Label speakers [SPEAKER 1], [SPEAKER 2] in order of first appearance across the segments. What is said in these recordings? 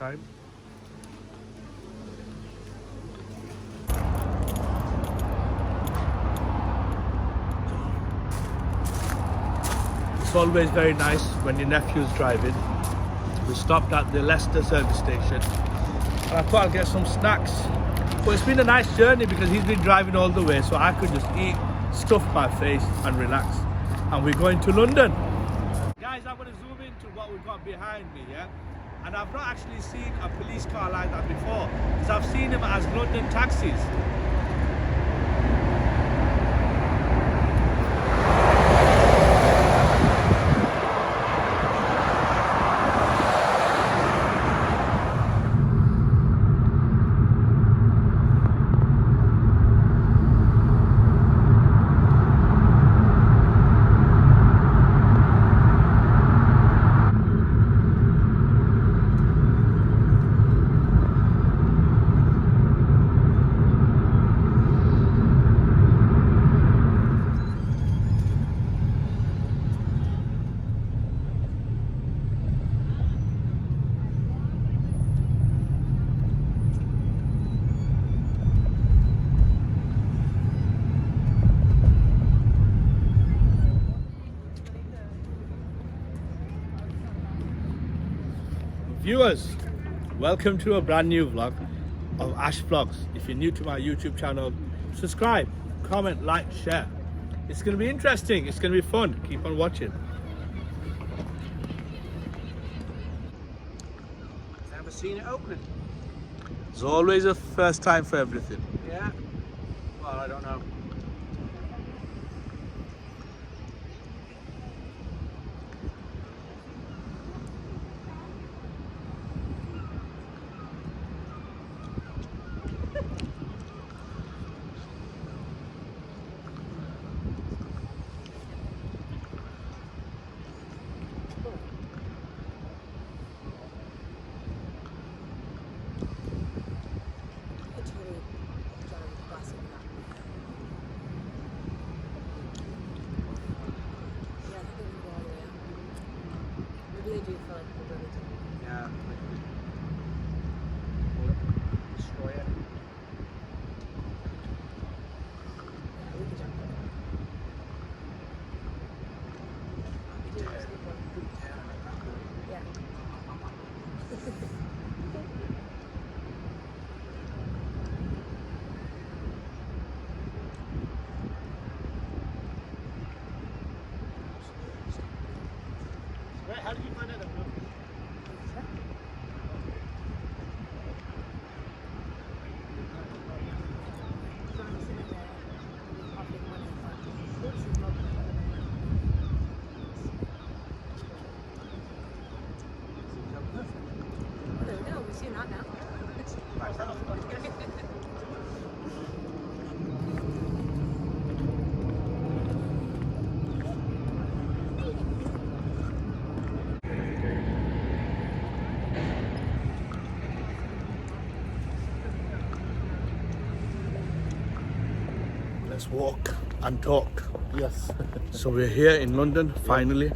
[SPEAKER 1] time. It's always very nice when your nephew's driving. We stopped at the Leicester service station and I thought I'd get some snacks. But it's been a nice journey because he's been driving all the way, so I could just eat, stuff my face and relax. And we're going to London. Guys, I'm going to zoom into what we've got behind me, yeah? And I've not actually seen a police car like that before, because I've seen them as London taxis. Viewers, welcome to a brand new vlog of Ash Vlogs. If you're new to my YouTube channel, subscribe, comment, like, share. It's going to be interesting, it's going to be fun. Keep on watching.
[SPEAKER 2] Never seen it opening.
[SPEAKER 1] There's always a first time for everything.
[SPEAKER 2] Yeah. Well, I don't know. Yeah. Destroy it.
[SPEAKER 1] How did you find out? Let's walk and talk.
[SPEAKER 3] Yes.
[SPEAKER 1] So we're here in London finally,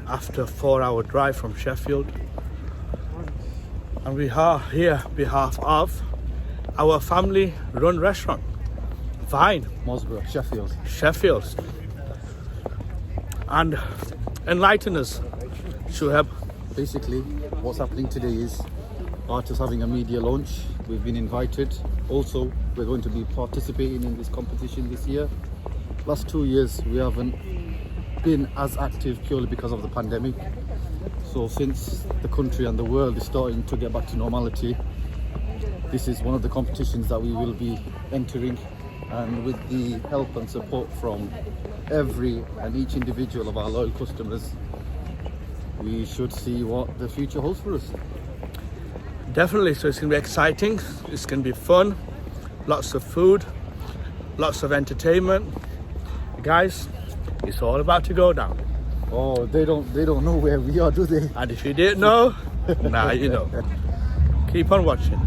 [SPEAKER 1] after a 4-hour drive from Sheffield, and we are here on behalf of our family run restaurant, Vine,
[SPEAKER 3] Mosborough,
[SPEAKER 1] Sheffield. And enlighten us, Shuhab.
[SPEAKER 3] Basically, what's happening today is Arta's having a media launch. We've been invited. Also, we're going to be participating in this competition this year. Last 2 years, we haven't been as active purely because of the pandemic. So since the country and the world is starting to get back to normality, this is one of the competitions that we will be entering. And with the help and support from every and each individual of our loyal customers, we should see what the future holds for us.
[SPEAKER 1] Definitely, so it's going to be exciting, it's going to be fun, lots of food, lots of entertainment. Guys, it's all about to go down.
[SPEAKER 3] Oh, they don't know where we are, do they?
[SPEAKER 1] And if you didn't know, now you know. Keep on watching.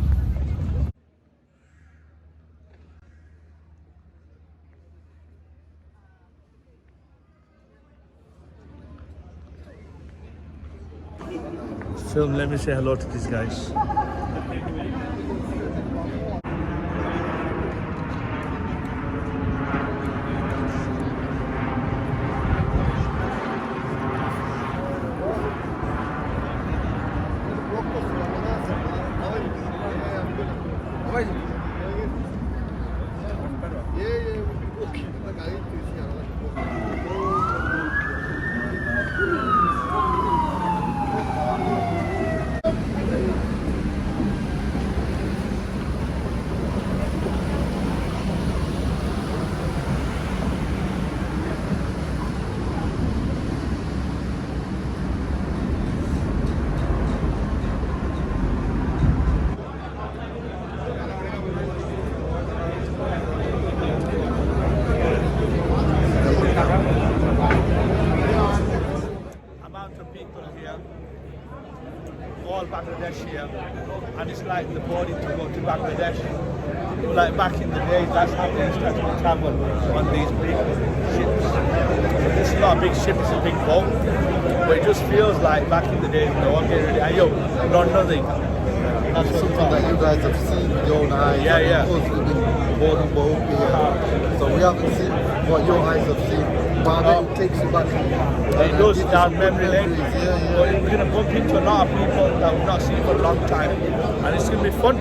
[SPEAKER 1] film. Let me say hello to these guys. All Bangladesh here, and it's like the boarding to go to Bangladesh. Like back in the days, that's how they used to travel on these big ships. It's not a big ship, it's a big boat, but it just feels like back in the days, no one getting ready. And yo, not nothing. That's
[SPEAKER 3] It's something that you guys have seen with your own eyes.
[SPEAKER 1] Yeah, yeah.
[SPEAKER 3] Of course, we've been boarding boat here, so we haven't seen what your eyes have seen. But then it takes you back.
[SPEAKER 1] It does down memory lane.
[SPEAKER 3] Yeah.
[SPEAKER 1] But we're going to bump into a lot of people that we've not seen for a long time, and it's going to be fun.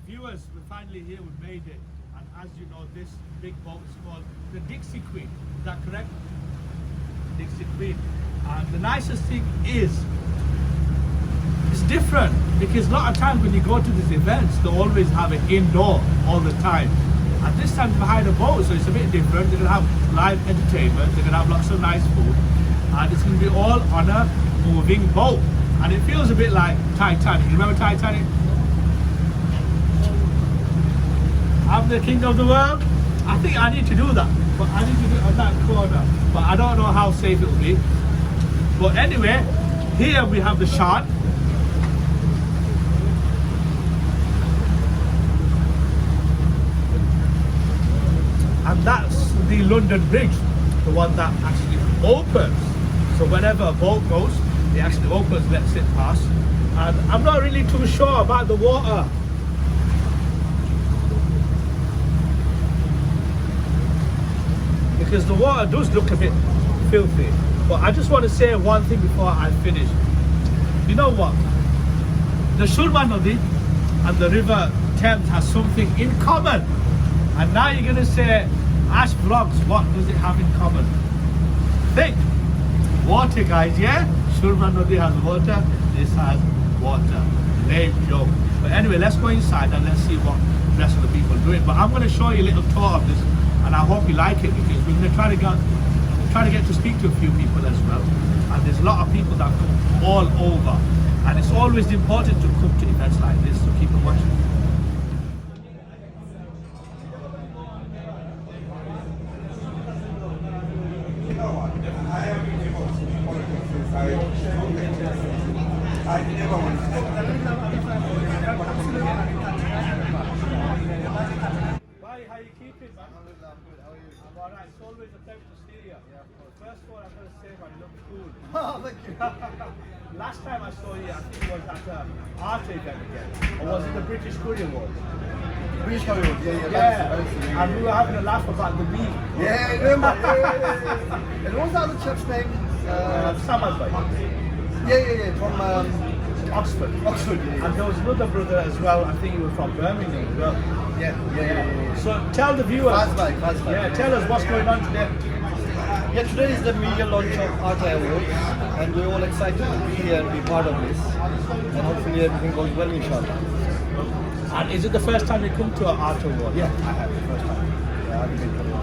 [SPEAKER 1] Viewers, we're finally here, we made it, and as you know, this big boat is called the Dixie Queen. Is that correct? Dixie Queen. And the nicest thing is, it's different, because a lot of times when you go to these events, they always have it indoor all the time. And this time behind a boat, so it's a bit different. They're gonna have live entertainment, they're gonna have lots of nice food, and it's gonna be all on a moving boat. And it feels a bit like Titanic. You remember Titanic? I'm the king of the world. I think I need to do that, but I need to do it on that corner. But I don't know how safe it will be. But anyway, here we have the shard. And that's the London Bridge, the one that actually opens. So whenever a boat goes, it actually opens, lets it pass. And I'm not really too sure about the water. Because the water does look a bit filthy. But I just want to say one thing before I finish. You know what? The Shulman Nadi and the River Thames has something in common. And now you're going to say, Ash Vlogs, what does it have in common? Think. Water, guys, yeah? Shulman Nadi has water, this has water. Lame joke. But anyway, let's go inside and let's see what the rest of the people are doing. But I'm going to show you a little tour of this, and I hope you like it, because we're going to try to get to speak to a few people as well. And there's a lot of people that come all over, and it's always important to come to events like this, so keep on watching. Bye, how you keeping, man?
[SPEAKER 3] I'm good. How are you?
[SPEAKER 1] I'm alright, it's always a pleasure to see you.
[SPEAKER 3] Yeah, of course.
[SPEAKER 1] First of all, I'm going to say, man, you look cool.
[SPEAKER 3] Oh, thank you.
[SPEAKER 1] Last time I saw you, I think it was at the Arta event again. Or was it the British Courier Awards?
[SPEAKER 3] British Hollywood,
[SPEAKER 1] Yeah. And we were having a laugh about the beef.
[SPEAKER 3] Yeah, remember? Yeah. And what was that other chap's name?
[SPEAKER 1] Summersby.
[SPEAKER 3] Yeah. From
[SPEAKER 1] Oxford.
[SPEAKER 3] Oxford. Yeah.
[SPEAKER 1] And there was another brother as well, I think he was from Birmingham as well.
[SPEAKER 3] Yeah.
[SPEAKER 1] So tell the viewers.
[SPEAKER 3] Fast.
[SPEAKER 1] Yeah, tell us what's going on today.
[SPEAKER 3] Yeah, today is the media launch of Arta Awards, and we're all excited to be here and be part of this. And hopefully everything goes well, inshallah.
[SPEAKER 1] And is it the first time you come to an Arta Award?
[SPEAKER 3] Yeah, I have the first time. Yeah, I've been coming.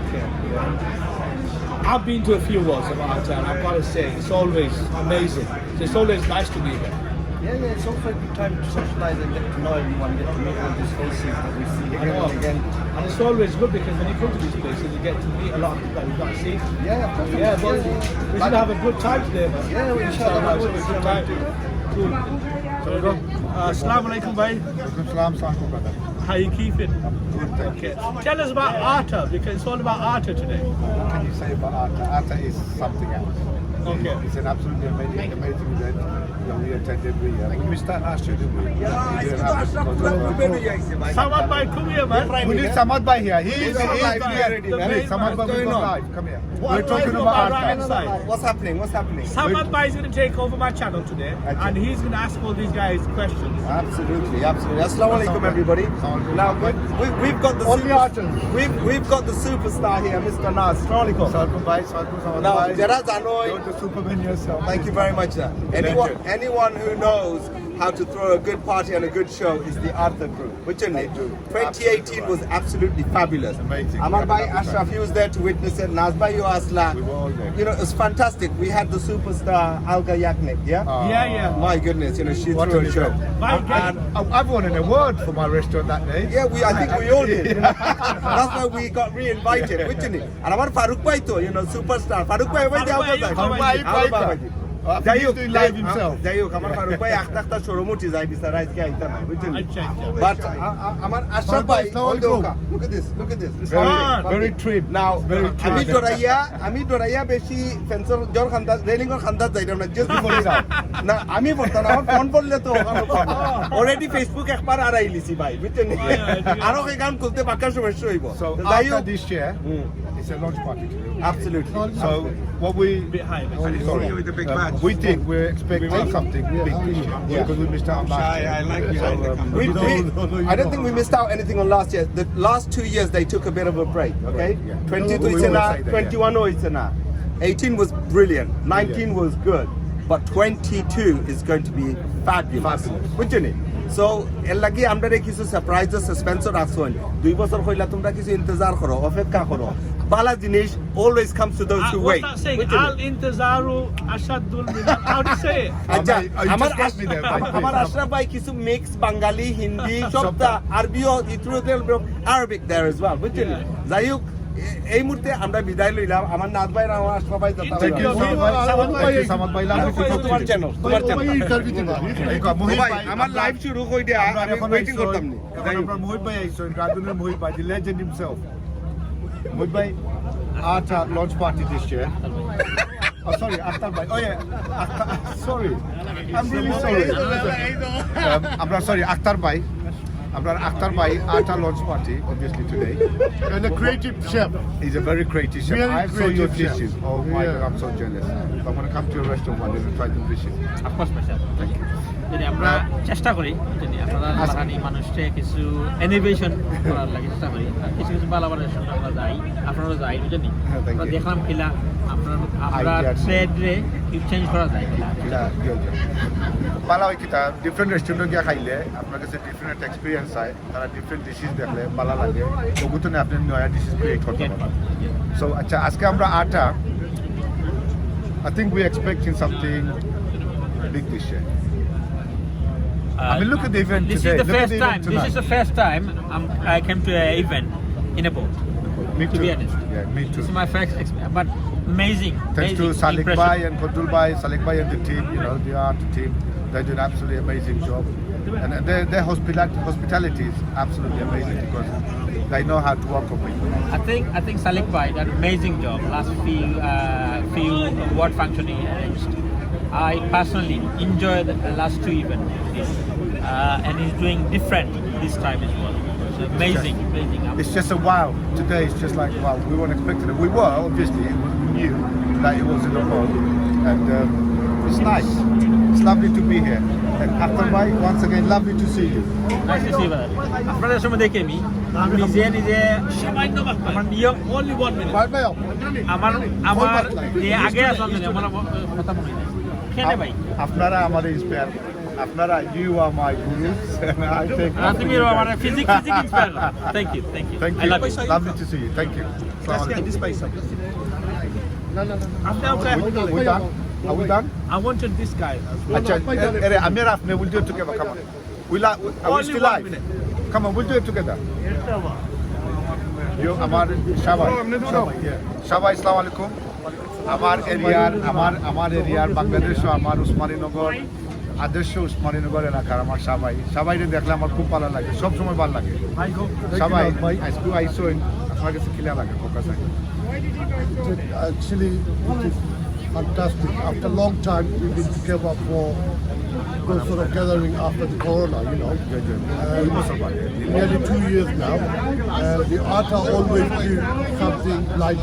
[SPEAKER 1] Okay. Yeah. I've been to a few awards of Arta, and I've got to say, it's always amazing. So it's always nice to be here.
[SPEAKER 3] Yeah, it's also a good time to socialize and get to know everyone, get to meet all these faces that we see again and again.
[SPEAKER 1] And it's always good because when you come to these places, you get to meet a lot of people that we've not seen.
[SPEAKER 3] Yeah, of course.
[SPEAKER 1] Yeah, but we should have a good time today, man.
[SPEAKER 3] Yeah, we should have a good time.
[SPEAKER 1] Cool. So we go. Assalamu alaikum, bhai.
[SPEAKER 3] brother.
[SPEAKER 1] How you keeping?
[SPEAKER 3] Good, thank
[SPEAKER 1] Okay. Tell us about Arta, because it's all about Arta today.
[SPEAKER 4] What can you say about Arta? Arta is something else.
[SPEAKER 1] Okay.
[SPEAKER 4] It's an absolutely amazing event that we attend every year. Like we start last year, didn't we?
[SPEAKER 1] Someone might come here, man.
[SPEAKER 4] We need Samad Bhai here. He's
[SPEAKER 1] Samad Bhai
[SPEAKER 4] here.
[SPEAKER 1] already, man.
[SPEAKER 4] Samad Bhai will go live. Come here.
[SPEAKER 1] We're
[SPEAKER 4] talking about Arta.
[SPEAKER 2] What's happening?
[SPEAKER 1] Samad Bhai is going to take over my channel today, and he's going to ask all these guys questions.
[SPEAKER 2] Absolutely. Assalamu alaikum, everybody. Now we've got the
[SPEAKER 4] Only artists.
[SPEAKER 2] we've got the superstar here, Mr. Nas. Assalamu alaikum.
[SPEAKER 4] Salman Bhai, Samad
[SPEAKER 2] Now,
[SPEAKER 4] Bhai.
[SPEAKER 2] Jaraz Anoy.
[SPEAKER 4] You're the Superman yourself.
[SPEAKER 2] Thank you very much, sir. Anyone who knows how to throw a good party and a good show is the Arta group. Which in it, 2018 was absolutely fabulous.
[SPEAKER 4] Amazing.
[SPEAKER 2] Amar Bhai Ashraf, he was there to witness it. Naz Bhai Asla.
[SPEAKER 4] We were all there.
[SPEAKER 2] You know, it was fantastic. We had the superstar Alga Yaknik, yeah?
[SPEAKER 1] Yeah.
[SPEAKER 2] My goodness, you know, she
[SPEAKER 4] What
[SPEAKER 2] threw
[SPEAKER 4] a
[SPEAKER 2] a show.
[SPEAKER 4] I've won an award for my restaurant that day.
[SPEAKER 2] Yeah, I think we all did. You know? That's why we got re-invited, which in it. And Amar Farooq Bhai to, you know, superstar. Farooq Bhai, where
[SPEAKER 4] Farooq Bhai, he's doing live himself.
[SPEAKER 2] Jaiyok, Amar Farooq Bhai, akhta showroom uthi jai bisa rise ke aita na, which in it. But Amar Ashraf Bhai, look at this.
[SPEAKER 4] Very trim.
[SPEAKER 2] Now,
[SPEAKER 4] Very trim.
[SPEAKER 2] আমি ডরাইয়া বেশি ফেন্সর জোর খান্দাজ railing এর খান্দাজ যাইতাম না just before it না আমি বলতাম না, আমার ফোন পড়লে তো অলরেডি ফেসবুক একবার আড়াই লিছি ভাই, বুঝছেন নি? আরো এই গান খুলতে পাকার সমস্যা হইব।
[SPEAKER 4] So
[SPEAKER 2] যাই
[SPEAKER 4] after
[SPEAKER 2] হোক,
[SPEAKER 4] this year, it's a launch party today.
[SPEAKER 2] absolutely.
[SPEAKER 4] So what we
[SPEAKER 2] Sorry. With the big badge.
[SPEAKER 4] we think we're expecting something big this year because we missed out on last year.
[SPEAKER 2] I like you. I don't think we missed out anything on last year. The last 2 years they took a bit of a break. Okay,
[SPEAKER 4] Yeah.
[SPEAKER 2] 22
[SPEAKER 4] We will
[SPEAKER 2] it's
[SPEAKER 4] say that,
[SPEAKER 2] 21 it's 18 was brilliant, 19 was good, but 22 is going to be fabulous. বুঝছেন? So এর লাগি আমরা কিছু surprise সাসপেন্সও রাখছন। 2 বছর হইলা তোমরা কিছু ইন্তজার করো, অপেক্ষা করো। বালা জিনিস always comes to those who wait.
[SPEAKER 1] What's that saying? Al intizaru ashadul minal. How do you say it?
[SPEAKER 2] আচ্ছা,
[SPEAKER 4] You
[SPEAKER 2] আমার
[SPEAKER 4] just got me there, Mike, please.
[SPEAKER 2] আমার আশরাফ ভাই কিছু মিক্স বাঙালি হিন্দি সবটা RBO Arabic there as well, বুঝছেন? যাই হোক, এই মুহূর্তে আমরা বিদায় লইলাম। আমার নাজ ভাই আর আমার আশরাফ ভাই যাতা
[SPEAKER 4] Thank you, Samad Bhai. Thank you, Samad Bhai. Lovely to talk to
[SPEAKER 2] তোমার
[SPEAKER 4] you.
[SPEAKER 2] চ্যানেল
[SPEAKER 4] Mohit
[SPEAKER 2] ভাই
[SPEAKER 4] Bhai,
[SPEAKER 2] আমার লাইভ শুরু কই দিয়া আমি ওয়েটিং করতাম নি।
[SPEAKER 4] আমরা Mohit Bhai আইছেন, রাজনের Mohit Bhai, the legend himself. Mohit Bhai, Arta launch party this year. Oh, sorry, Akhtar Bhai. Oh yeah, Akhtar, sorry. I'm really sorry. I'm sorry, Akhtar Bhai. Akhtar Bhai, Arta launch party, obviously today.
[SPEAKER 5] And a creative chef.
[SPEAKER 4] He's a very creative chef.
[SPEAKER 5] Very
[SPEAKER 4] I saw your
[SPEAKER 5] creative chef.
[SPEAKER 4] dishes. Oh my God, I'm so jealous. I'm going to come to your restaurant one day and try the dishes.
[SPEAKER 6] Of course special
[SPEAKER 4] Thank you.
[SPEAKER 6] যদি আমরা চেষ্টা করি যদি আপনারা বাঙালি মানুষকে কিছু innovation করার লাগে চেষ্টা করি আর কিছু ভালো ভালো রেস্টুরেন্ট আমরা যাই আপনারা যাই বুঝলি
[SPEAKER 4] Thank
[SPEAKER 6] আমরা
[SPEAKER 4] you.
[SPEAKER 6] দেখলাম কিলা আমরা
[SPEAKER 4] Ideas.
[SPEAKER 6] ট্রেডে চেঞ্জ করা যায় কিলা
[SPEAKER 4] ভালো হয় কি তা ডিফারেন্ট রেস্টুরেন্টে গিয়ে খাইলে আপনার কাছে ডিফারেন্ট এক্সপিরিয়েন্স হয় তারা ডিফারেন্ট ডিশেস দেখলে ভালো লাগে তবুতনে আপনি নয়া ডিশেস ক্রিয়েট করতে পারেন সো আচ্ছা আজকে আমরা আটা I think we're expecting something big this year. I mean, look at the event
[SPEAKER 6] This
[SPEAKER 4] today.
[SPEAKER 6] is the
[SPEAKER 4] Look at
[SPEAKER 6] first
[SPEAKER 4] the event
[SPEAKER 6] time. This
[SPEAKER 4] tonight.
[SPEAKER 6] is the first time I came to an event in a boat.
[SPEAKER 4] Me
[SPEAKER 6] To
[SPEAKER 4] too.
[SPEAKER 6] be honest,
[SPEAKER 4] Yeah, me too.
[SPEAKER 6] this is my first experience, but amazing.
[SPEAKER 4] Thanks to
[SPEAKER 6] amazing
[SPEAKER 4] Salik
[SPEAKER 6] impression.
[SPEAKER 4] Bhai and Kondul Bhai, Salik Bhai and the team, you know, the art team, they do an absolutely amazing job. And their hospitality is absolutely amazing because they know how to welcome people.
[SPEAKER 6] I think Salik Bhai did an amazing job last few award function he arranged. I personally enjoyed the last 2 events, and he's doing different this time as well. So amazing.
[SPEAKER 4] It's just a wow. Today it's just like wow. We weren't expecting it. We were obviously. We knew that it was in the world, and it's nice. It's lovely to be here. And Akhtar Bhai, once again, lovely to see you.
[SPEAKER 6] Nice to see you, brother. আপনাদের সময় দেখে আমি নিজে আমার নিয়ম
[SPEAKER 1] Only 1 minute.
[SPEAKER 5] Bye bye.
[SPEAKER 6] আমার যে আগে আসলে আমার কথা মনে নাই খেয়ে নে ভাই
[SPEAKER 4] আপনারা আমাদের ইন্সপায়ার আপনারা you are my gurus I take
[SPEAKER 6] তুমি আমার physics inspire thank you
[SPEAKER 4] thank
[SPEAKER 6] I
[SPEAKER 4] you
[SPEAKER 6] love you
[SPEAKER 4] lovely to see you thank you
[SPEAKER 1] Let's get this spice up.
[SPEAKER 4] we done are we done
[SPEAKER 1] I wanted this guy as well.
[SPEAKER 4] Acha, Amir Afne, we'll do it together. Come on. Are we
[SPEAKER 1] Only
[SPEAKER 4] still
[SPEAKER 1] 1
[SPEAKER 4] live?
[SPEAKER 1] minute.
[SPEAKER 4] Come on, we'll do it together. You, Amar, Shabai. Shabai, Assalamu alaikum. আমার এরিয়ার বাংলাদেশ আমার উসমানীনগর আদর্শ উসমানীনগর এলাকার আমার সবাইরে দেখলে আমার খুব ভালো লাগে সব সময় ভালো লাগে সবাই আজকে আইসো আপনার কাছে কিলা লাগে ফোকাস আছে
[SPEAKER 5] Actually, it is fantastic. After a long time, we've been together for those sort of gathering after the corona, you know. Nearly 2 years now. And the Arta always do something like,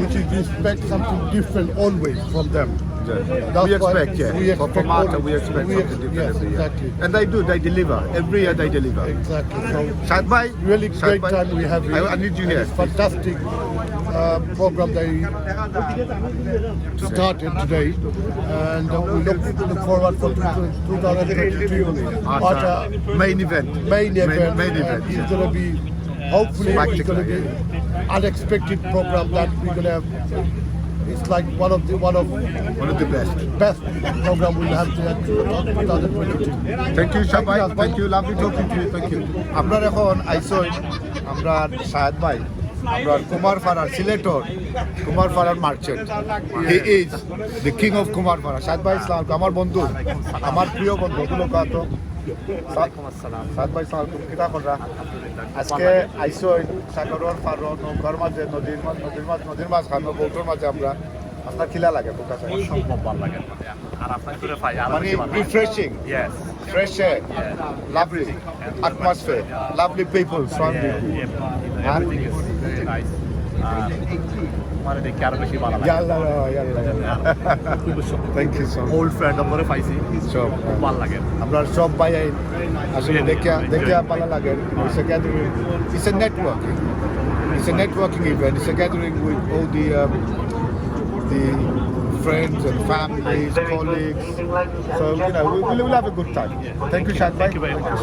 [SPEAKER 5] which is respect something different always from them.
[SPEAKER 4] We expect,
[SPEAKER 5] We expect
[SPEAKER 4] from Arta, we expect something different every year.
[SPEAKER 5] Exactly.
[SPEAKER 4] And they deliver. Every year they deliver.
[SPEAKER 5] Exactly. So,
[SPEAKER 4] Shad bhai,
[SPEAKER 5] really great
[SPEAKER 4] Shad bhai,
[SPEAKER 5] time we have here.
[SPEAKER 4] I need you here.
[SPEAKER 5] It's fantastic program they started today, and we look forward for 2022
[SPEAKER 4] Arta, main event.
[SPEAKER 5] main event.
[SPEAKER 4] Main event.
[SPEAKER 5] It's going to be hopefully it's going to be unexpected program that we're going to have. It's like one of
[SPEAKER 4] the
[SPEAKER 5] best program we'll have there 2022.
[SPEAKER 4] Thank you, Shabai. Thank you. Lovely talking to you. Thank you. আমরা এখন আইসই আমরা শাহাদ ভাই আমরা কুমার ফারার সিলেটর কুমার ফারার merchant he is the king of কুমার ফারা শাহাদ ভাই ইসলাম আমার বন্ধু আমার প্রিয় বন্ধু গুলো কত শাহাদ ভাই ইসলাম কিতা করা আজকে আইসই সাগরর ফারর নৌকার মাঝে নদীর মাছ খানো বৌটোর মাঝে আমরা আপনার খিলা লাগে ফোকাস
[SPEAKER 1] অসম্ভব ভালো লাগে আর আপনার করে পাই আর
[SPEAKER 4] মানে refreshing
[SPEAKER 1] Yes.
[SPEAKER 4] fresh air lovely atmosphere lovely people surrounding you
[SPEAKER 1] Everything is very nice. মানে দেখে আরো বেশি ভালো লাগে
[SPEAKER 4] yalla thank you so much
[SPEAKER 1] old friend আমরা পাইছি
[SPEAKER 4] সব
[SPEAKER 1] খুব ভালো লাগে
[SPEAKER 4] আমরা সব ভাই আসলে দেখিয়া ভালো লাগে it's a gathering it's a networking event it's a gathering with all the friends and families, colleagues. So, you know, we'll have a good time. Thank you, Shad.
[SPEAKER 1] Thank you very much.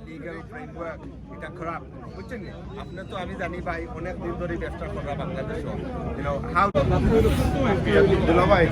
[SPEAKER 2] Legal framework এটা খারাপ বুঝছেন আপনি তো আমি জানি ভাই অনেক দিন ধরে ব্যবসা করা বাংলাদেশে ইউ নো হাউ
[SPEAKER 4] দুলা ভাই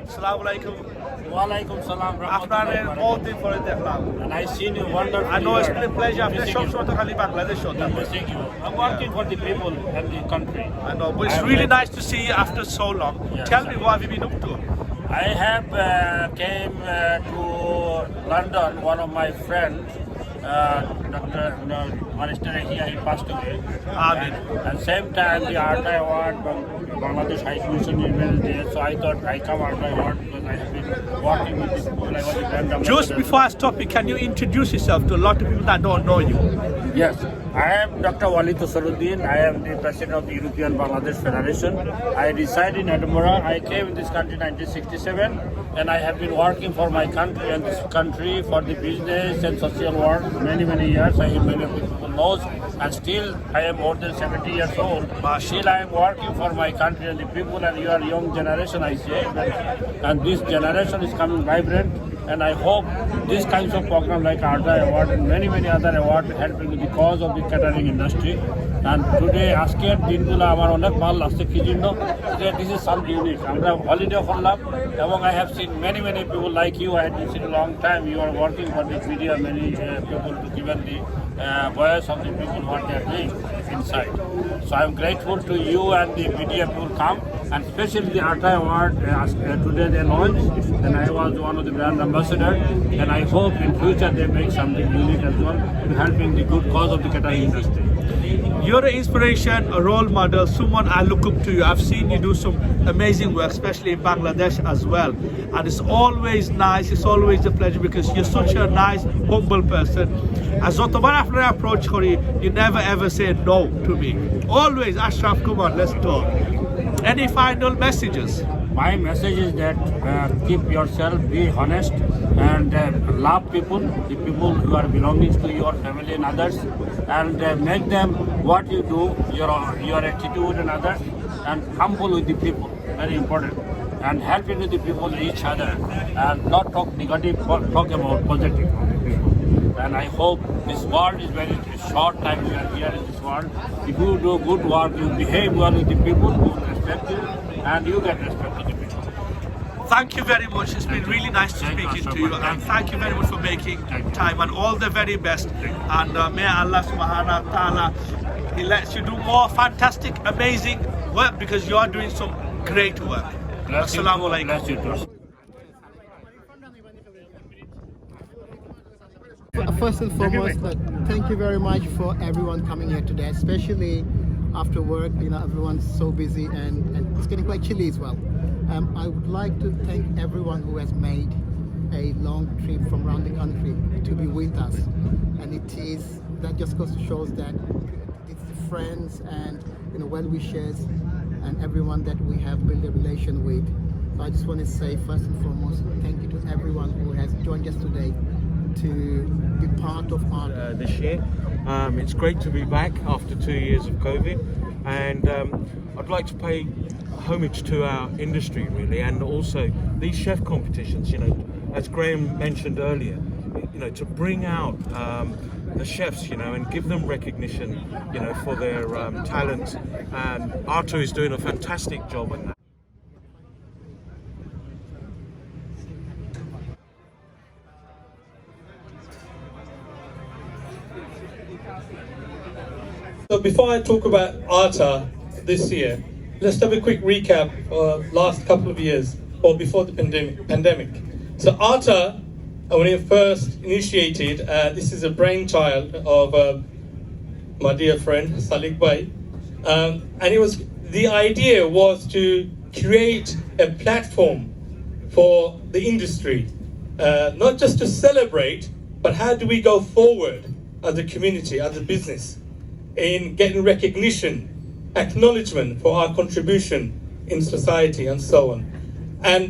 [SPEAKER 1] Assalamu alaikum
[SPEAKER 7] Walaikum salam.
[SPEAKER 1] আপনার বহুত দিন পরে দেখলাম
[SPEAKER 7] And I seen you wonderful.
[SPEAKER 1] I know it's been a pleasure. আপনি
[SPEAKER 7] Missing
[SPEAKER 1] সব
[SPEAKER 7] you.
[SPEAKER 1] সময় তো খালি বাংলাদেশ হতাম
[SPEAKER 7] Missing you. I'm working for the people and the country.
[SPEAKER 1] I know, but it's really nice to see you after so long.
[SPEAKER 7] Yes.
[SPEAKER 1] Tell me, what have you been up to?
[SPEAKER 7] I have came to London. One of my friends, Dr. Minister here, he passed away.
[SPEAKER 1] Amen.
[SPEAKER 7] And same time the Arta Award, Bangladesh High Commission email there. So I thought I come Arta Award because I have been working with these people. I was a brand ambassador.
[SPEAKER 1] Just before I stop you, can you introduce yourself to a lot of people that don't know you?
[SPEAKER 7] Yes, I am Dr. Walid Tosaruddin. I am the president of the European Bangladesh Federation. I reside in Edinburgh. I came in this country in 1967 and I have been working for my country and this country for the business and social work many years. I have many people knows and still I am more than 70 years old. Still I am working for my country and the people and your young generation I say. And this generation is coming vibrant. And I hope these kinds of programs like Arta Award and many other awards helping the cause of the catering industry. And today, আজকের দিনগুলো আমার অনেক ভালো লাগছে কি জন্য যে this is some unique. আমরা holiday করলাম এবং I have seen many people like you. I had been seen a long time. You are working for the media, many people to give the voice of the people what they are doing inside. So I am grateful to you and the media people come. And especially the Arta Award today they launched and I was one of the brand ambassadors and I hope in future they make something unique as well to helping the good cause of the catering industry.
[SPEAKER 1] You're an inspiration, a role model, someone I look up to. I've seen you do some amazing work, especially in Bangladesh as well. And it's always nice, it's always a pleasure because you're such a nice, humble person. As Otoman after I approach you never ever say no to me. Always, Ashraf, come on, let's talk. Any final messages?
[SPEAKER 7] My message is that keep yourself, be honest and love people, the people who are belonging to your family and others and make them what you do, your attitude and others and humble with the people, very important. And helping with the people, each other and not talk negative, talk about positive of the people. And I hope this world is very short time we are here in this world. If you do good work, you behave well with the people who respect you and you get respect with the people.
[SPEAKER 1] Thank you very much. It's been really nice to speaking to you and thank you very much for making time and all the very best. And may Allah subhanahu wa ta'ala, He lets you do more fantastic, amazing work because you are doing some great work. Assalamu alaikum.
[SPEAKER 8] First and foremost, thank you very much for everyone coming here today, especially after work. You know, everyone's so busy and it's getting quite chilly as well. I would like to thank everyone who has made a long trip from around the country to be with us. And that just goes to show that it's the friends and well-wishers and everyone that we have built a relation with. So I just want to say first and foremost, thank you to everyone who has joined us today to be part of Arta
[SPEAKER 9] this year. It's great to be back after 2 years of COVID and I'd like to pay homage to our industry really and also these chef competitions, as Graham mentioned earlier, to bring out the chefs, and give them recognition, for their talent and Arta is doing a fantastic job on that.
[SPEAKER 10] So before I talk about Arta this year, let's have a quick recap for last couple of years or before the pandemic. So Arta, when it first initiated, this is a brainchild of my dear friend Salik Bhai, and the idea was to create a platform for the industry, not just to celebrate, but how do we go forward as a community, as a business, in getting recognition, acknowledgement for our contribution in society and so on. And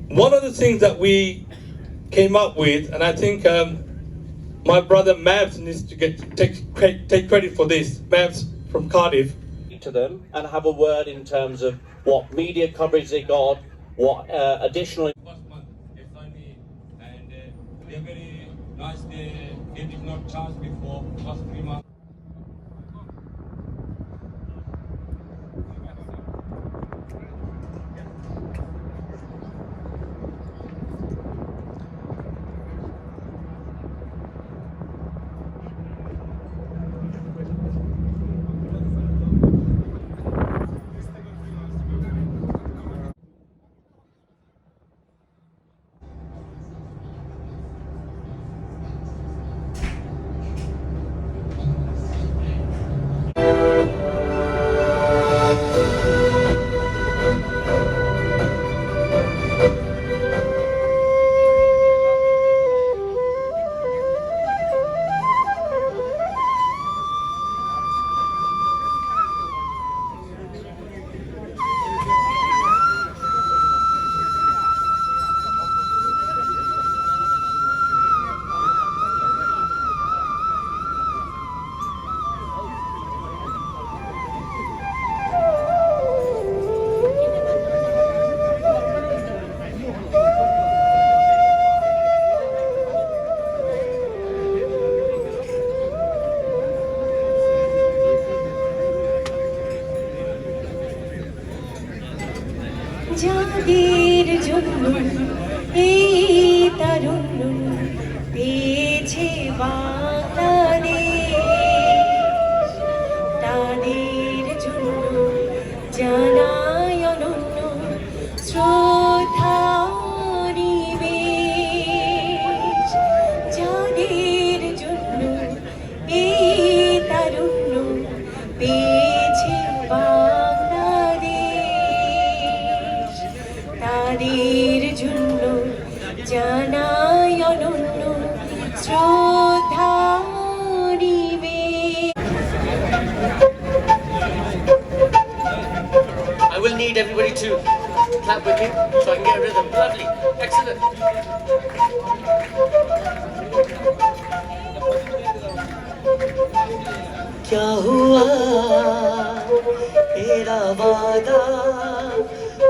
[SPEAKER 10] one of the things that we came up with, and I think my brother Mavs needs to take credit for this, Mavs from Cardiff.
[SPEAKER 11] To them and have a word in terms of what media coverage they got, what additional.
[SPEAKER 12] And they're very nice. They did not charge me for first 3 months.
[SPEAKER 13] এই তারুণ্য পেয়েছে বাংলাদেশ, তাদের জন্য জানাই অনন্য শ্রদ্ধা নিবেশ, যাদের জন্য এই তারুণ্য পেয়েছে বাংলাদেশ, তাদের জন্য জানাই অনন্য শ্রদ্ধা নিবেশ।
[SPEAKER 14] I will need everybody to clap with me so I can get a rhythm. Lovely, excellent. क्या हुआ तेरा वादा,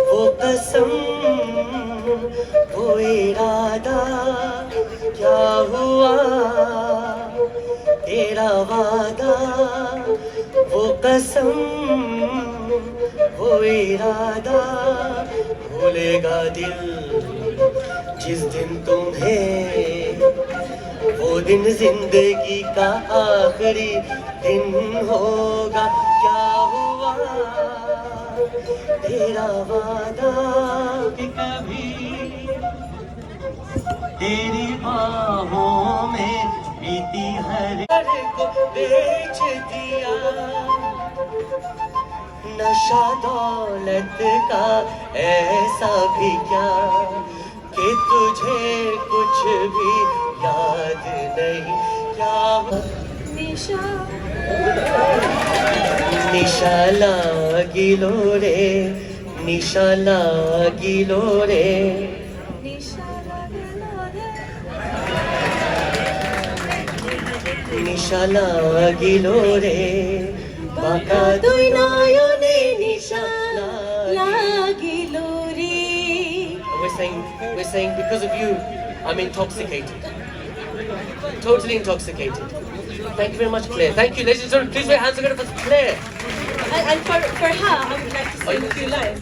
[SPEAKER 14] वो कसम, वो इरादा, क्या हुआ तेरा वादा, वो कसम, वो इरादा, भूलेगा दिल जिस दिन तुम्हें, वो दिन जिंदगी का आखिरी दिन होगा, क्या हुआ तेरा वादा कि कभी तेरी बाहों में बीती हर को बेच दिया, नशा दौलत का ऐसा भी क्या कि तुझे कुछ भी याद नहीं, क्या
[SPEAKER 13] निशा
[SPEAKER 14] निशा लागिलो रे, निशा लागिलो रे,
[SPEAKER 13] निशा लागलो रे,
[SPEAKER 14] निशा लागिलो रे, बाका दुई नयने निशा
[SPEAKER 13] লাগিলো রে।
[SPEAKER 14] We're saying because of you, I'm intoxicated. Totally intoxicated. Thank you very much, Claire. Thank you, ladies and gentlemen. Please put your hands together for Claire.
[SPEAKER 13] And for her, I would like to sing a few lines.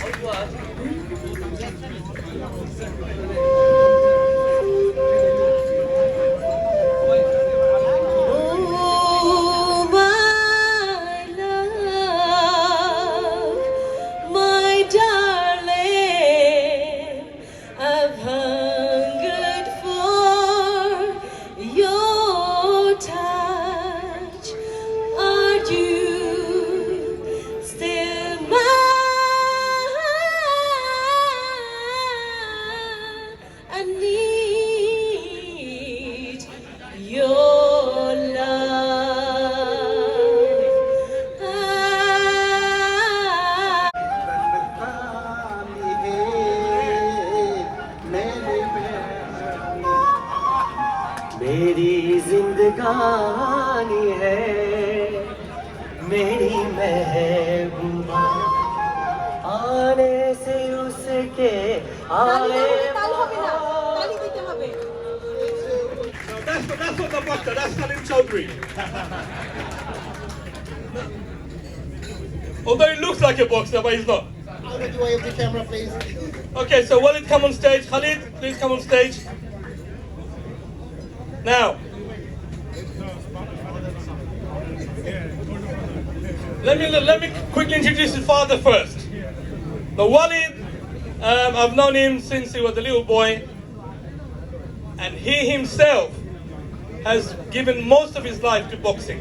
[SPEAKER 14] मेरी जिंदगानी है मेरी महबूबा, आने से उसके आए
[SPEAKER 10] That's not the boxer, that's Salim Chaudhry. Although he looks like a boxer, but he's not.
[SPEAKER 8] Out of the way of the camera, please.
[SPEAKER 10] Okay, so Walid, come on stage. Khalid, please come on stage. Now, let me quickly introduce his father first. The Walid, I've known him since he was a little boy, and he himself has given most of his life to boxing,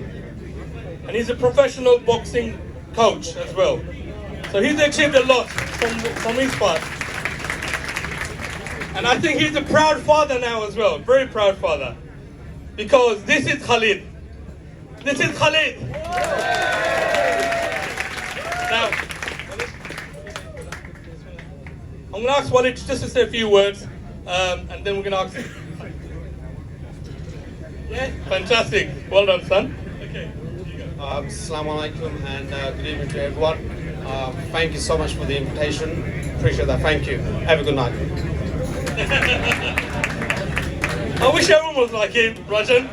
[SPEAKER 10] and he's a professional boxing coach as well. So he's achieved a lot from his part, and I think he's a proud father now as well, very proud father, because this is Khalid. This is Khalid. Now, I'm going to ask Walid just to say a few words, and then we're going to ask him. Yeah, fantastic. Well done, son. Okay.
[SPEAKER 15] Assalamu alaikum and good evening to everyone. Thank you so much for the invitation. Appreciate that. Thank you. Have a good night.
[SPEAKER 10] I wish everyone was like him, Rajan.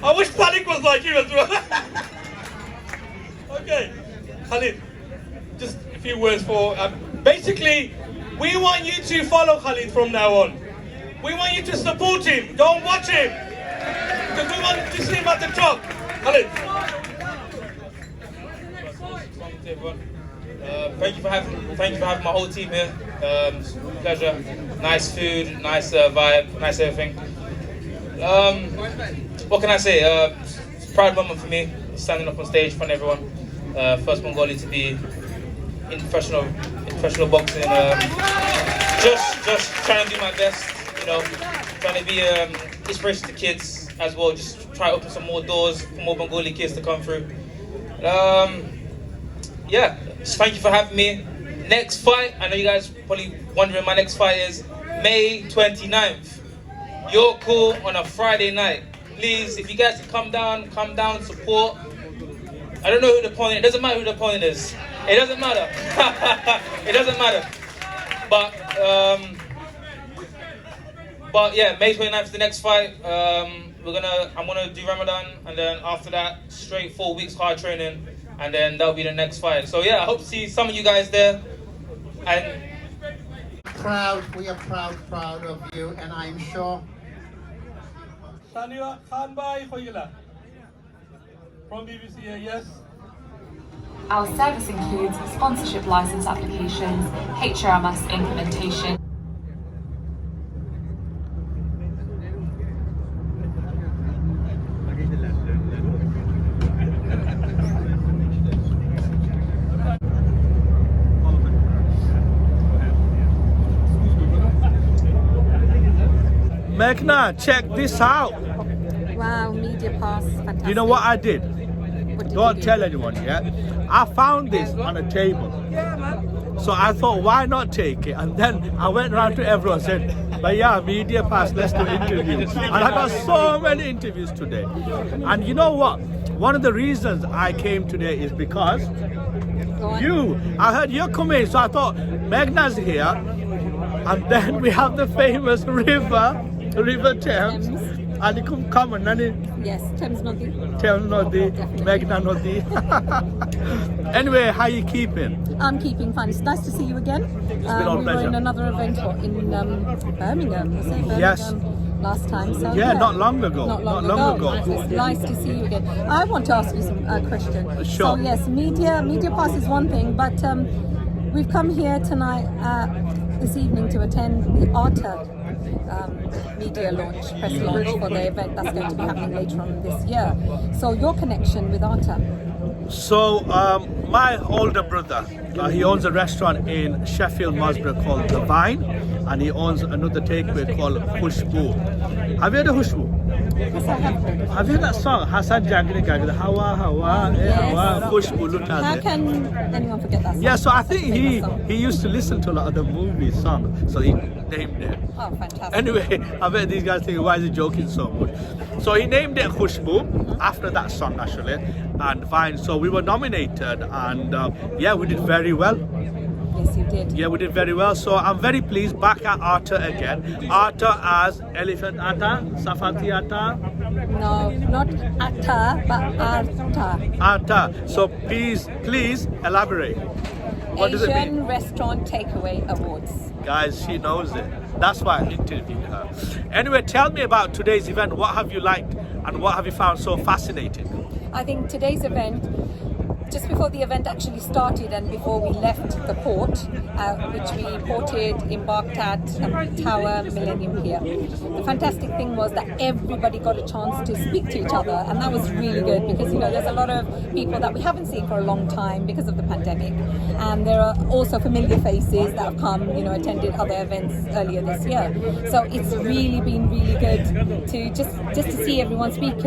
[SPEAKER 10] I wish Malik was like you as well. Okay, Khalid, just a few words for basically We want you to follow Khalid from now on. We want you to support him. Don't watch him. Because we want to see him at the top. Khalid.
[SPEAKER 16] Thank you for having my whole team here. Pleasure. Nice food, nice vibe, nice everything. What can I say? It's a proud moment for me, standing up on stage in front of everyone. First Bengali to be in professional boxing. Just trying to do my best, you know, trying to be inspiration to kids as well. Just try to open some more doors for more Bengali kids to come through. Yeah, just thank you for having me. Next fight, I know you guys probably wondering, my next fight is May 29th. You're cool on a Friday night. Please, if you guys can come down, support. I don't know who the opponent is. It doesn't matter who the opponent is. It doesn't matter. It doesn't matter. But yeah, May 29th is the next fight. I'm gonna do Ramadan, and then after that, straight 4 weeks hard training, and then that'll be the next fight. So yeah, I hope to see some of you guys there. And
[SPEAKER 8] we are proud of you, and I'm sure.
[SPEAKER 10] Shania Khan Bhai Khoyila from BBC, yes.
[SPEAKER 17] Our service includes sponsorship license applications, HRMS implementation.
[SPEAKER 1] Meghna, check this out.
[SPEAKER 18] Wow, media pass, fantastic.
[SPEAKER 1] You know what I did? Don't tell anyone yet. I found this on a table.
[SPEAKER 18] Yeah, man.
[SPEAKER 1] So I thought, why not take it? And then I went around to everyone and said, but yeah, media pass, let's do interviews. And I got so many interviews today. And you know what? One of the reasons I came today is because I heard you're coming. So I thought, Meghna's here. And then we have the famous River Thames. And you can come and
[SPEAKER 18] yes, Thames Nodi.
[SPEAKER 1] Thames Nodi, Meghna Nodi. Anyway, how are you keeping?
[SPEAKER 18] I'm keeping fine. It's nice to see you again.
[SPEAKER 1] It's been our pleasure.
[SPEAKER 18] We were in another event in Birmingham, was it? Birmingham
[SPEAKER 1] Yes.
[SPEAKER 18] Last time. So,
[SPEAKER 1] yeah, not long ago.
[SPEAKER 18] Not long ago. So it's nice to see you again. I want to ask you some question.
[SPEAKER 1] Sure.
[SPEAKER 18] So yes, media pass is one thing, but we've come here tonight, this evening, to attend the Arta media launch, press launch for the event that's going to be happening later on this year. So your connection with Arta?
[SPEAKER 1] So my older brother, he owns a restaurant in Sheffield, Musborough called The Vine, and he owns another takeaway called Khushbu. Have you heard of Khushbu?
[SPEAKER 18] Yes, I have heard.
[SPEAKER 1] Have you heard that song? Hassan Jagri Gagri, Hawa, Hawa, Khushbu, look at
[SPEAKER 18] How
[SPEAKER 1] it.
[SPEAKER 18] can anyone forget that song?
[SPEAKER 1] Yeah, so I think he used to listen to a lot of the movie songs, so he named it.
[SPEAKER 18] Oh, fantastic.
[SPEAKER 1] Anyway, I bet these guys think, why is he joking so much? So he named it Khushbu after that song, actually, and fine. So we were nominated, and yeah, we did very well.
[SPEAKER 18] Yes, you did.
[SPEAKER 1] Yeah, we did very well. So I'm very pleased. Back at Arta again. Arta as Elephant Arta, Safati Arta.
[SPEAKER 18] No, not Arta, but Arta.
[SPEAKER 1] Arta. So please elaborate. What does it mean?
[SPEAKER 18] Asian Restaurant Takeaway Awards.
[SPEAKER 1] Guys, she knows it. That's why I interviewed her. Anyway, tell me about today's event. What have you liked and what have you found so fascinating?
[SPEAKER 18] I think today's event, just before the event actually started and before we left the port, which we embarked at Tower Millennium here. The fantastic thing was that everybody got a chance to speak to each other, and that was really good because, you know, there's a lot of people that we haven't seen for a long time because of the pandemic, and there are also familiar faces that have come, you know, attended other events earlier this year. So it's really been really good to just to see everyone speak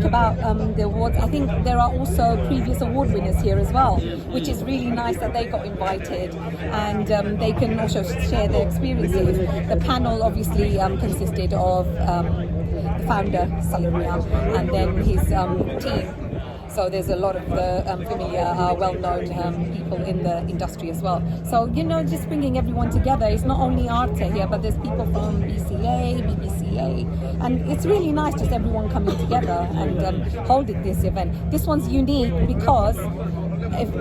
[SPEAKER 18] about the awards. I think there are also previous award winners here as well, which is really nice that they got invited and they can also share their experiences. The panel obviously consisted of the founder, Salimia, and then his team. So there's a lot of the familiar, well-known people in the industry as well. So, you know, just bringing everyone together. It's not only Arta here, but there's people from BCA, BBCA, and it's really nice just everyone coming together and holding this event. This one's unique because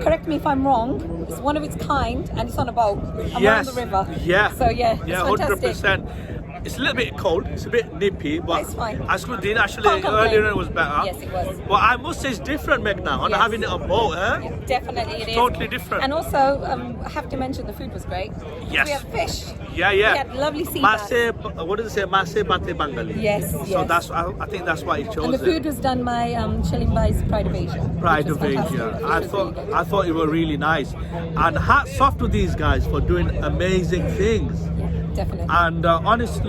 [SPEAKER 18] correct me if I'm wrong, it's one of its kind and it's on a boat around
[SPEAKER 1] Yes.
[SPEAKER 18] the river.
[SPEAKER 1] Yeah.
[SPEAKER 18] So yeah, it's
[SPEAKER 1] Yeah,
[SPEAKER 18] fantastic.
[SPEAKER 1] 100%. It's a little bit cold, it's a bit nippy, but
[SPEAKER 18] It's fine.
[SPEAKER 1] as cuisine actually
[SPEAKER 18] Can't complain.
[SPEAKER 1] earlier it was better.
[SPEAKER 18] Yes, it was.
[SPEAKER 1] But I must say it's different, Meghna, on
[SPEAKER 18] Yes.
[SPEAKER 1] having it on boat, eh?
[SPEAKER 18] Definitely it is.
[SPEAKER 1] Totally different.
[SPEAKER 18] And also, I have to mention the food was great.
[SPEAKER 1] Yes.
[SPEAKER 18] We had fish.
[SPEAKER 1] Yeah, yeah.
[SPEAKER 18] We had lovely sea
[SPEAKER 1] Masse,
[SPEAKER 18] bass.
[SPEAKER 1] what does it say? Masse Bate Bangali.
[SPEAKER 18] Yes,
[SPEAKER 1] So
[SPEAKER 18] yes.
[SPEAKER 1] that's, I think that's why he chose
[SPEAKER 18] And the food was done by Shilimbai's Pride of Asia.
[SPEAKER 1] Pride
[SPEAKER 18] which
[SPEAKER 1] of
[SPEAKER 18] was fantastic.
[SPEAKER 1] Asia.
[SPEAKER 18] It was really good.
[SPEAKER 1] I thought it was really nice. And hats off to these guys for doing amazing things.
[SPEAKER 18] Definitely.
[SPEAKER 1] And honest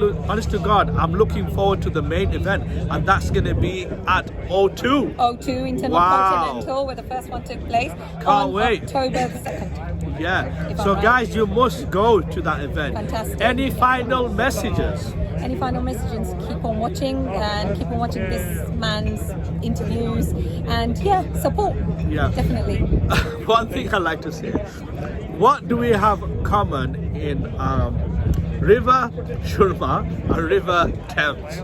[SPEAKER 1] to God, I'm looking forward to the main event, and that's going to be at O2.
[SPEAKER 18] O2 Intercontinental, where the first one took place on
[SPEAKER 1] wait.
[SPEAKER 18] October the 2nd.
[SPEAKER 1] Yeah.
[SPEAKER 18] If
[SPEAKER 1] So
[SPEAKER 18] I'm right.
[SPEAKER 1] guys, you must go to that event.
[SPEAKER 18] Fantastic.
[SPEAKER 1] Any final messages?
[SPEAKER 18] Any final messages? Keep on watching and keep on watching this man's interviews and support.
[SPEAKER 1] Yeah.
[SPEAKER 18] Definitely.
[SPEAKER 1] One thing I like to say, what do we have common in River Shurma and River Thames?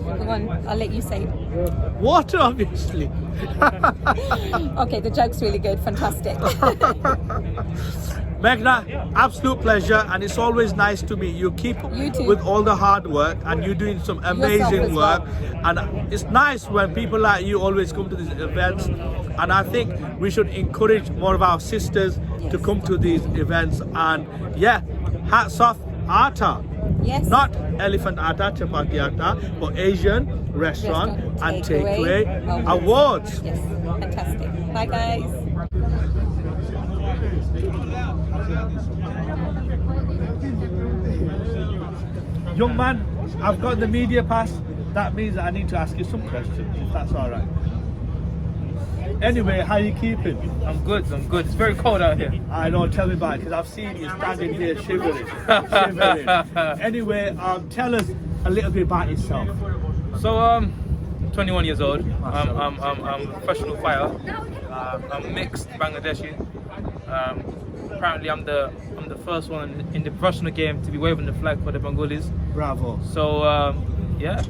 [SPEAKER 18] Go on, I'll let you say it.
[SPEAKER 1] Water, obviously.
[SPEAKER 18] Okay, the joke's really good. Fantastic.
[SPEAKER 1] Meghna, absolute pleasure, and it's always nice to meet you. Keep with all the hard work, and you're doing some amazing work. And it's nice when people like you always come to these events. And I think we should encourage more of our sisters to come to these events. And hats off, Arta.
[SPEAKER 18] Yes.
[SPEAKER 1] Not elephant Arta, chapati Arta, but Asian restaurant and takeaway awards.
[SPEAKER 18] Yes, fantastic. Bye, guys.
[SPEAKER 1] Young man, I've got the media pass. That means that I need to ask you some questions, if that's all right. Anyway, how you keeping?
[SPEAKER 19] I'm good. It's very cold out here.
[SPEAKER 1] I know, tell me about it, because I've seen you standing here shivering. Anyway, tell us a little bit about yourself.
[SPEAKER 19] So, 21 years old. I'm a professional fighter. I'm mixed Bangladeshi. Apparently, I'm the first one in the professional game to be waving the flag for the Bengalis.
[SPEAKER 1] Bravo.
[SPEAKER 19] So, yeah.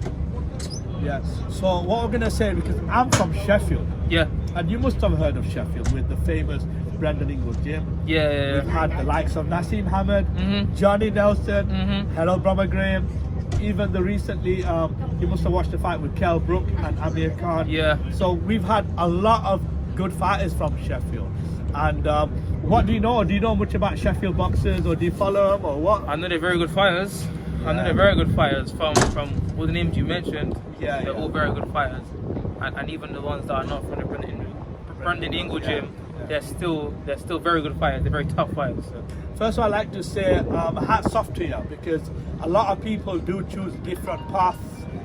[SPEAKER 1] Yes. So what we're gonna say, because I'm from Sheffield.
[SPEAKER 19] Yeah.
[SPEAKER 1] And you must have heard of Sheffield with the famous Brendan Ingle gym.
[SPEAKER 19] Yeah.
[SPEAKER 1] We've had the likes of Nassim Hamed, Johnny Nelson, Harold Brommer Graham, even the recently, you must have watched the fight with Kell Brook and Amir Khan.
[SPEAKER 19] Yeah.
[SPEAKER 1] So we've had a lot of good fighters from Sheffield. And what do you know? Do you know much about Sheffield boxers, or do you follow them, or what?
[SPEAKER 19] I know they're very good fighters. I know they're very good fighters from all the names you mentioned. They're all very good fighters, and even the ones that are not from the Brendan Ingle gym, they're still very good fighters. They're very tough fighters. So.
[SPEAKER 1] First of all, I'd like to say hats off to you, because a lot of people do choose different paths,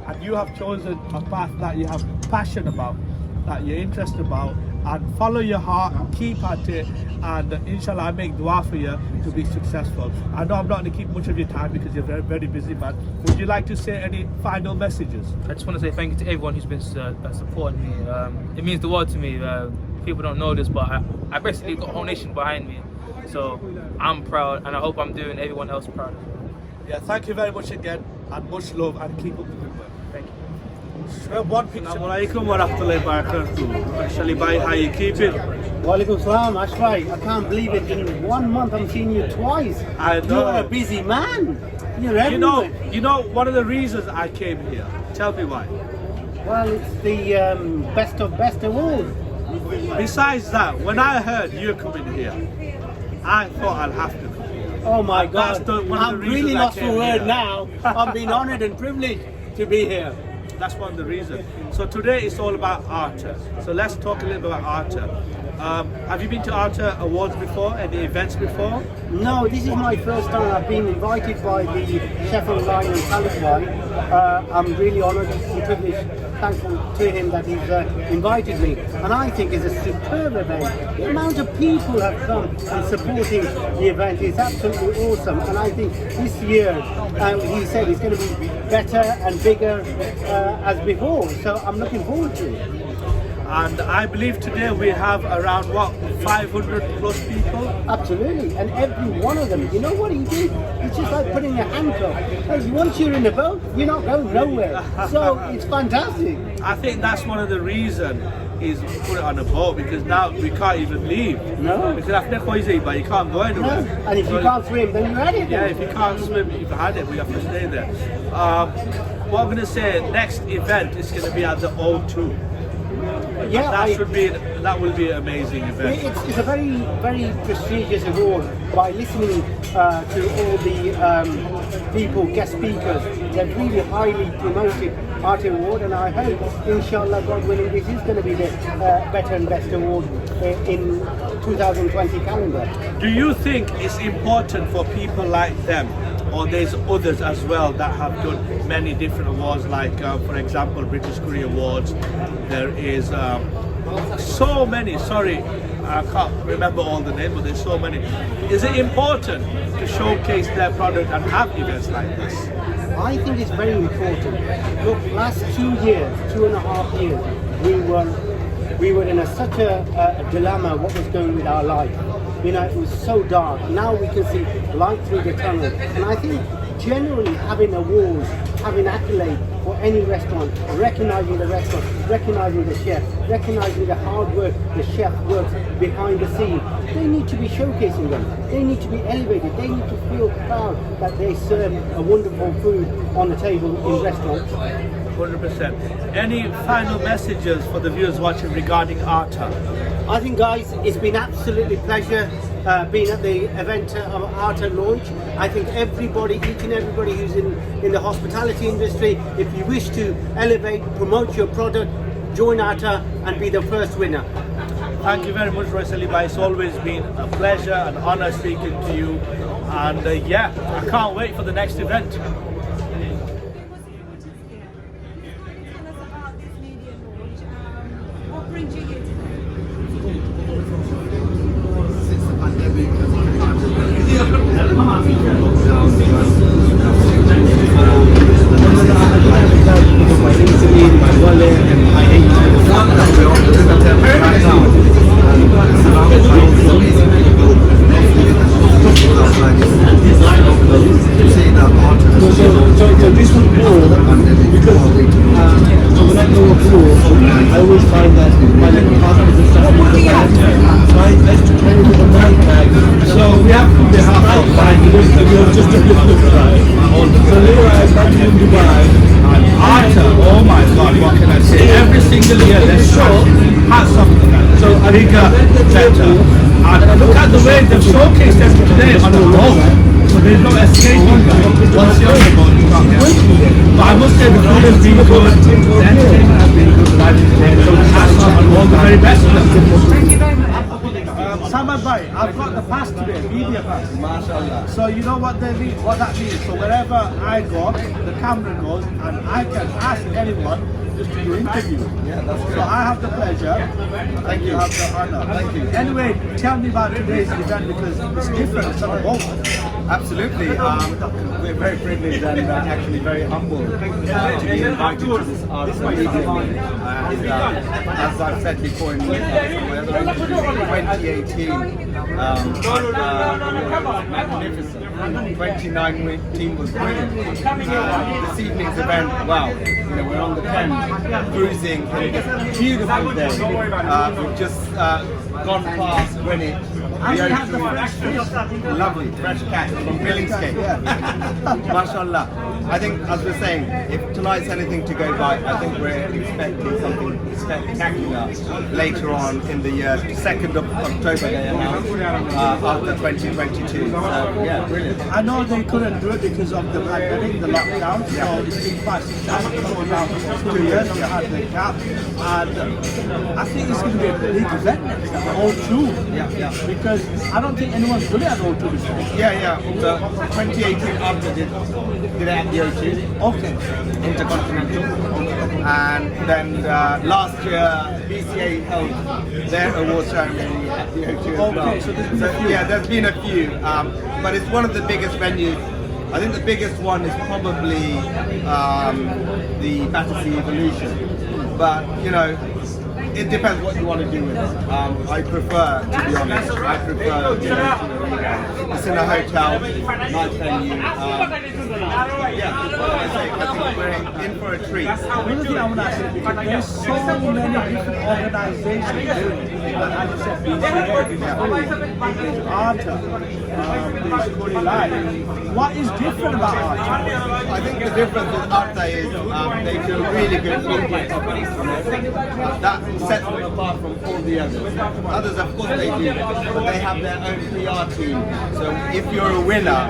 [SPEAKER 1] and you have chosen a path that you have passion about, that you're interested about, and follow your heart and keep at it, and inshallah I make dua for you to be successful. I know I'm not going to keep much of your time because you're a very, very busy man. Would you like to say any final messages?
[SPEAKER 19] I just want to say thank you to everyone who's been supporting me. It means the world to me. People don't know this, but I basically got a whole nation behind me. So I'm proud, and I hope I'm doing everyone else proud.
[SPEAKER 1] Yeah, thank you very much again, and much love, and keep up the good work. Thank you. One picture. Assalamu alaikum wa rahmatullahi wa barakatuh. Actually, bye, how you keeping?
[SPEAKER 20] Walaikum salam, Ashfai. I can't believe it. In 1 month, I'm seeing you twice.
[SPEAKER 1] I know.
[SPEAKER 20] You're a busy man. You're everywhere.
[SPEAKER 1] You know, one of the reasons I came here. Tell me why.
[SPEAKER 20] Well, it's the best of best award.
[SPEAKER 1] Besides that, when I heard you're coming here, I thought I'll have to come.
[SPEAKER 20] Oh my God!
[SPEAKER 1] One of
[SPEAKER 20] I'm
[SPEAKER 1] the
[SPEAKER 20] really
[SPEAKER 1] reasons
[SPEAKER 20] lost
[SPEAKER 1] I
[SPEAKER 20] for
[SPEAKER 1] came
[SPEAKER 20] word
[SPEAKER 1] here.
[SPEAKER 20] now. I'm being honoured and privileged to be here.
[SPEAKER 1] That's one of the reasons. So today it's all about Arta. So let's talk a little bit about Arta. Have you been to Arta Awards before, any events before?
[SPEAKER 20] No, this is my first time. I've been invited by the Chef Online and Talent One. I'm really honoured and privileged, thankful to him that he's invited me. And I think it's a superb event. The amount of people have come and supporting the event is absolutely awesome. And I think this year, he said it's going to be better and bigger as before. So I'm looking forward to it.
[SPEAKER 1] And I believe today we have around, what, 500 plus people?
[SPEAKER 20] Absolutely, and every one of them, you know what he did? It's just like putting a handcuff. Hey, once you're in the boat, you're not going nowhere. So it's fantastic.
[SPEAKER 1] I think that's one of the reasons is put it on a boat, because now we can't even leave.
[SPEAKER 20] No.
[SPEAKER 1] Because after Khoizi, but you can't go anywhere.
[SPEAKER 20] No. And if you can't swim, then you're at it.
[SPEAKER 1] Yeah, if you can't swim, you've had it, we have to stay there. What I'm going to say, next event is going to be at the O2.
[SPEAKER 20] Yeah,
[SPEAKER 1] that will be an amazing event.
[SPEAKER 20] It's a very, very prestigious award. By listening to all the people, guest speakers, they've really highly promoted Arta Award, and I hope, inshallah, God willing, this is going to be the better and best award in 2020 calendar.
[SPEAKER 1] Do you think it's important for people like them, or there's others as well that have done many different awards, like for example British Curry Awards? There is so many, sorry I can't remember all the names, but there's so many. Is it important to showcase their product and have events like this?
[SPEAKER 20] I think it's very important. Look, last 2 years, 2.5 years, we were in such a dilemma what was going with our life. You know, it was so dark. Now we can see light through the tunnel. And I think generally having awards, having accolades for any restaurant, recognizing the restaurant, recognizing the chef, recognizing the hard work the chef works behind the scene, they need to be showcasing them. They need to be elevated. They need to feel proud that they serve a wonderful food on the table in restaurants.
[SPEAKER 1] 100%. Any final messages for the viewers watching regarding Arta?
[SPEAKER 20] I think, guys, it's been absolutely pleasure being at the event of Arta launch. I think everybody, each and everybody who's in the hospitality industry, if you wish to elevate, promote your product, join Arta and be the first winner.
[SPEAKER 1] Thank you very much, Royce Ali Bhai. It's always been a pleasure and honor speaking to you. And yeah, I can't wait for the next event.
[SPEAKER 13] What brings you here today?
[SPEAKER 5] So this was cool because when I go abroad, I always find that my little passport is stuff in the bag. So I used to carry with a night bag. So we have to be half out bag. It was just a business bag. So here I am back in Dubai.
[SPEAKER 1] Arta, oh my God, what can I say? Every single year they're has something so bigger, better. And look at the way they've showcased them today on a boat. So there's no escaping that. Once you're on the boat, you can't get it. But I must say the food has been good, the entertainment has been good, so hats off and all the very best of them.
[SPEAKER 13] Thank you very much.
[SPEAKER 1] Samad Bhai, I've got the pass today, media pass. MashaAllah. So you know what they mean, what that means. So wherever I go, the camera goes, and I can ask anyone just to do interview.
[SPEAKER 2] Yeah, that's great.
[SPEAKER 1] So I have the pleasure.
[SPEAKER 2] Thank you.
[SPEAKER 1] You have the honor.
[SPEAKER 2] Thank you.
[SPEAKER 1] Anyway, tell me about today's event because it's different. It's on a boat.
[SPEAKER 2] Absolutely. We're very privileged and actually very humbled to be invited to this Arta media meeting. As I've said before in 2018, magnificent. 29 team was brilliant. This evening's event, wow, we're on the Thames, cruising in this beautiful day. We've just gone past Greenwich. Lovely, fresh catch from Billingsgate. MashaAllah. I think, as we're saying, if tonight's anything to go by, I think we're expecting something spectacular later on in the year. 2nd of October they announced after 2022. So yeah, brilliant.
[SPEAKER 1] I know they couldn't do it because of the pandemic, the lockdown. So it's been quite successful. About 2 years we had the cap, and I think it's going to be a big event next time. O2.
[SPEAKER 2] Yeah.
[SPEAKER 1] Because I don't think anyone's done it at O2 before.
[SPEAKER 2] Yeah. So 2018 Arta did it at the O2.
[SPEAKER 1] Okay.
[SPEAKER 2] Intercontinental. And then last year BCA held their award ceremony at the O2 as well.
[SPEAKER 1] Okay, so
[SPEAKER 2] there's been a few. But it's one of the biggest venues. I think the biggest one is probably the Battersea Evolution. But It depends what you want to do with it. I prefer, to be honest, it's in a hotel, nice venue. Yeah, what can I say? I think we're in for a treat.
[SPEAKER 1] Another thing I want to ask you, because there's so many different organizations doing it. As you said, there's Arta, there's cuisine. What is different about Arta?
[SPEAKER 2] I think the difference with Arta is they do really good media coverage. That sets them apart from all the others. Others, of course, they do, but they have their own PR team. So if you're a winner,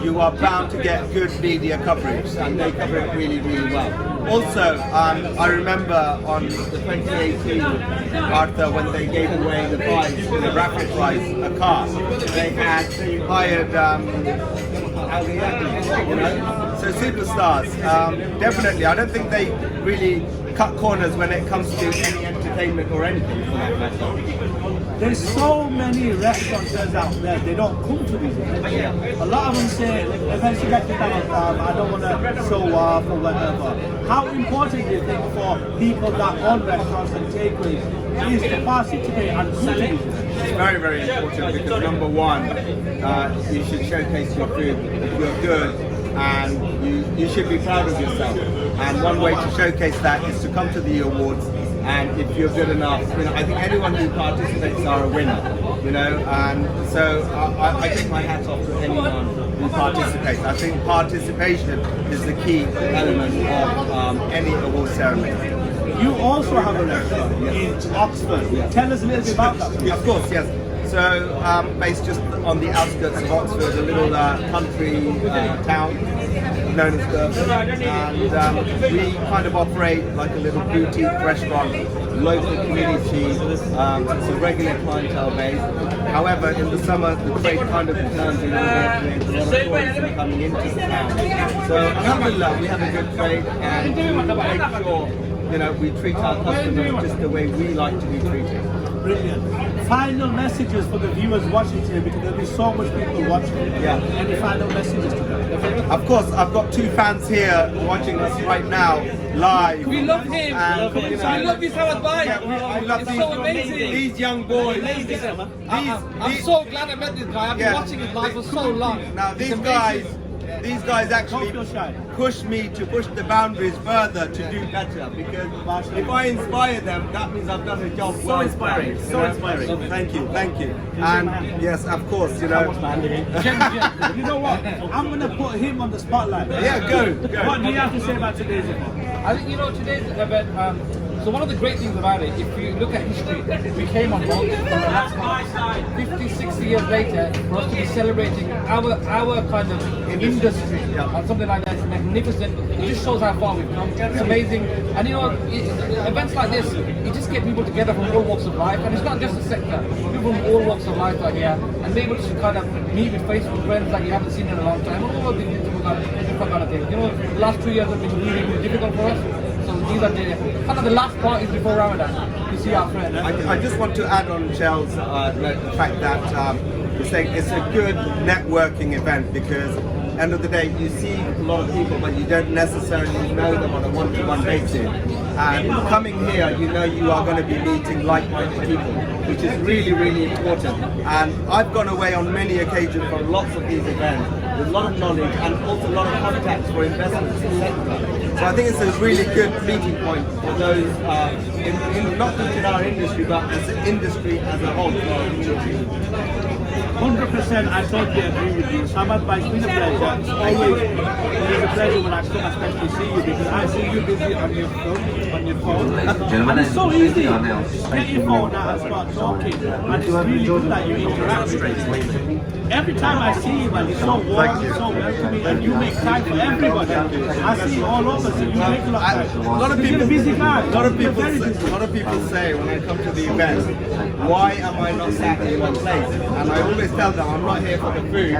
[SPEAKER 2] you are bound to get good media coverage, and they cover it really, really well. Also, I remember on the 2018 Arta, when they gave away the prize, the rapid prize, a car, they had hired you know, so superstars. Definitely, I don't think they really cut corners when it comes to any entertainment or anything for that matter.
[SPEAKER 1] There's so many restaurateurs out there, they don't come to these events. A lot of them say, events you get to I don't want to show off or whatever. How important do you think for people that own restaurants and takeaways is to participate and come to these events?
[SPEAKER 2] It's very, very important because number one, you should showcase your food if you're good, and you should be proud of yourself. And one way to showcase that is to come to the awards. And if you're good enough, you know, I think anyone who participates are a winner, you know, and so I take my hat off to anyone who participates. I think participation is the key element of any award ceremony.
[SPEAKER 1] You also have a restaurant in Oxford. Tell us a little bit about that.
[SPEAKER 2] Of course, yes. So based just on the outskirts of Oxford, a little country town known as Durham, and we kind of operate like a little boutique restaurant, local community, it's a regular clientele base. However, in the summer the trade kind of turns a little bit, with a lot of tourism coming into the town. So alhamdulillah, we have a good trade, and we make sure, you know, we treat our customers just the way we like to be treated.
[SPEAKER 1] Brilliant. Final messages for the viewers watching today, because there'll be so much people watching.
[SPEAKER 2] Yeah.
[SPEAKER 1] Any final messages to them?
[SPEAKER 2] Of course, I've got two fans here watching us right now live.
[SPEAKER 16] We love him. I love his Howard Bai.
[SPEAKER 2] I love
[SPEAKER 16] It's
[SPEAKER 2] these,
[SPEAKER 16] so amazing.
[SPEAKER 2] These young boys.
[SPEAKER 16] I'm so glad I met this guy. I've been watching his live for so long.
[SPEAKER 2] Now these guys actually push me to push the boundaries further to do better, because if I inspire them, that means I've done a job well. So inspiring, so inspiring. Thank you. And yes, of course, you know.
[SPEAKER 1] You know what? I'm going to put him on the spotlight.
[SPEAKER 2] Yeah, go.
[SPEAKER 1] What do you have to say about today's event?
[SPEAKER 16] I think, you know, today's event, so one of the great things about it, if you look at history, we came on board from the last 50, 60 years later for us to be celebrating our kind of industry and something like that. It's magnificent. It just shows how far we've come. It's amazing. And you know, events like this, you just get people together from all walks of life, and it's not just a sector. People from all walks of life are here, and be able to kind of meet with Facebook friends that you haven't seen in a long time. All of these different kind of things. You know, the last 2 years have been really, really difficult for us. So these are kind of the last parties before Ramadan. You see our friends.
[SPEAKER 2] I just want to add on Shell's the fact that you're saying it's a good networking event, because end of the day you see a lot of people but you don't necessarily know them on a one-to-one basis, and coming here you know you are going to be meeting like-minded people, which is really, really important. And I've gone away on many occasions from lots of these events with a lot of knowledge and also a lot of contacts for investments, etc. So I think it's a really good meeting point for those, not just in our industry, but as an industry as a whole.
[SPEAKER 1] 100%, I totally agree with you. Samad, it's been a pleasure. It's always a pleasure when I come, especially see you, because I see you busy on your phone. And it's so easy. Just get your phone out and start talking. And it's really good that you interact with me. Every time I see you, man, you're so warm, you're so welcoming, and you make time for everybody. I see you all over, so you make a lot of time.
[SPEAKER 2] A lot of people,
[SPEAKER 1] you're a busy guy.
[SPEAKER 2] A lot of people say when I come to the event, why am I not sat in one place? And I always tell them I'm not here for the food.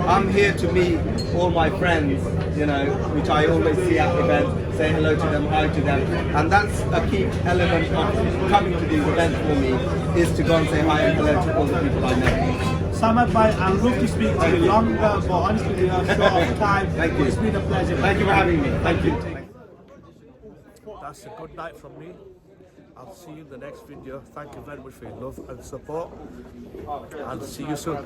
[SPEAKER 2] I'm here to meet all my friends, you know, which I always see at events, say hello to them, hi to them. And that's a key element of coming to these events for me, is to go and say hi and hello to all the people I met.
[SPEAKER 1] Samad, I'd love to speak to you longer, but honestly, we are short of time.
[SPEAKER 2] Thank you.
[SPEAKER 1] It's been a pleasure.
[SPEAKER 2] Thank you for having me. Thank you.
[SPEAKER 1] That's a good night from me. I'll see you in the next video. Thank you very much for your love and support, and see you soon.